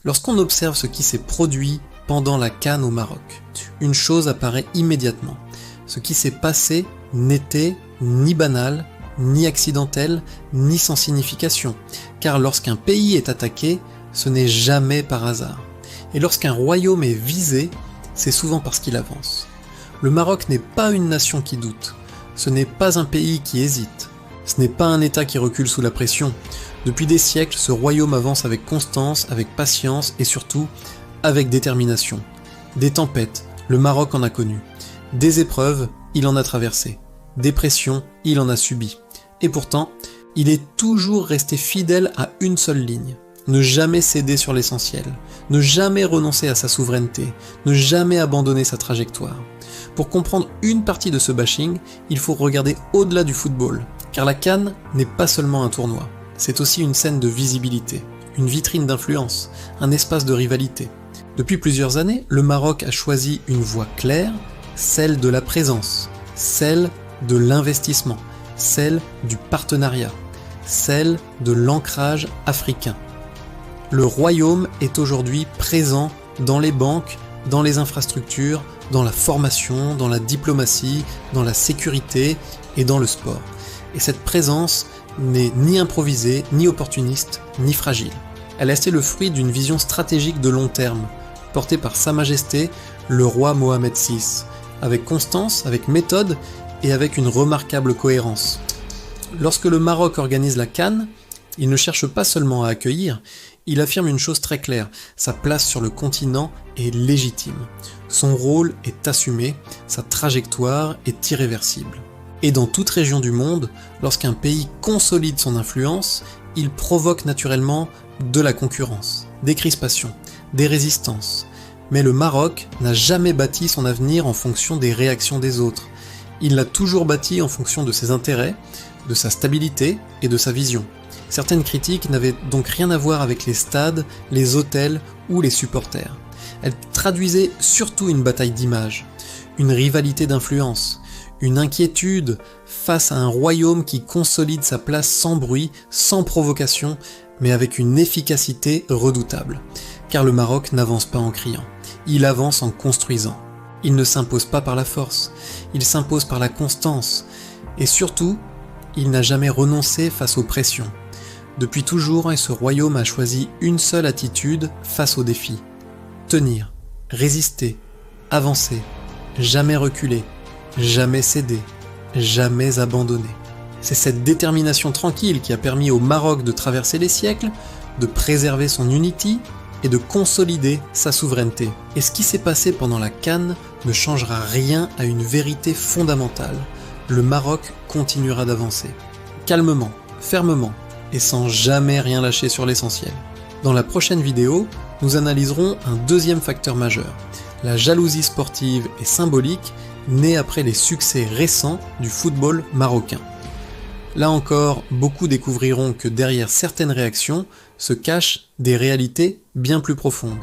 Lorsqu'on observe ce qui s'est produit pendant la CAN au Maroc, une chose apparaît immédiatement. Ce qui s'est passé n'était ni banal, ni accidentel, ni sans signification, car lorsqu'un pays est attaqué, ce n'est jamais par hasard. Et lorsqu'un royaume est visé, c'est souvent parce qu'il avance. Le Maroc n'est pas une nation qui doute, ce n'est pas un pays qui hésite, ce n'est pas un État qui recule sous la pression. Depuis des siècles, ce royaume avance avec constance, avec patience et surtout avec détermination. Des tempêtes, le Maroc en a connu. Des épreuves, il en a traversé. Des pressions, il en a subi. Et pourtant, il est toujours resté fidèle à une seule ligne. Ne jamais céder sur l'essentiel, ne jamais renoncer à sa souveraineté, ne jamais abandonner sa trajectoire. Pour comprendre une partie de ce bashing, il faut regarder au-delà du football, car la CAN n'est pas seulement un tournoi, c'est aussi une scène de visibilité, une vitrine d'influence, un espace de rivalité. Depuis plusieurs années, le Maroc a choisi une voie claire, celle de la présence, celle de l'investissement, celle du partenariat, celle de l'ancrage africain. Le royaume est aujourd'hui présent dans les banques, dans les infrastructures, dans la formation, dans la diplomatie, dans la sécurité et dans le sport. Et cette présence n'est ni improvisée, ni opportuniste, ni fragile. Elle est restée le fruit d'une vision stratégique de long terme, portée par Sa Majesté, le roi Mohamed VI, avec constance, avec méthode et avec une remarquable cohérence. Lorsque le Maroc organise la CAN, il ne cherche pas seulement à accueillir, il affirme une chose très claire, sa place sur le continent est légitime. Son rôle est assumé, sa trajectoire est irréversible. Et dans toute région du monde, lorsqu'un pays consolide son influence, il provoque naturellement de la concurrence, des crispations, des résistances. Mais le Maroc n'a jamais bâti son avenir en fonction des réactions des autres. Il l'a toujours bâti en fonction de ses intérêts, de sa stabilité et de sa vision. Certaines critiques n'avaient donc rien à voir avec les stades, les hôtels ou les supporters. Elles traduisaient surtout une bataille d'image, une rivalité d'influence, une inquiétude face à un royaume qui consolide sa place sans bruit, sans provocation, mais avec une efficacité redoutable. Car le Maroc n'avance pas en criant, il avance en construisant. Il ne s'impose pas par la force, il s'impose par la constance. Et surtout, il n'a jamais renoncé face aux pressions. Depuis toujours, ce royaume a choisi une seule attitude face aux défis. Tenir, résister, avancer, jamais reculer, jamais céder, jamais abandonner. C'est cette détermination tranquille qui a permis au Maroc de traverser les siècles, de préserver son unity et de consolider sa souveraineté. Et ce qui s'est passé pendant la CAN ne changera rien à une vérité fondamentale. Le Maroc continuera d'avancer. Calmement, fermement, et sans jamais rien lâcher sur l'essentiel. Dans la prochaine vidéo, nous analyserons un deuxième facteur majeur, la jalousie sportive et symbolique née après les succès récents du football marocain. Là encore, beaucoup découvriront que derrière certaines réactions se cachent des réalités bien plus profondes.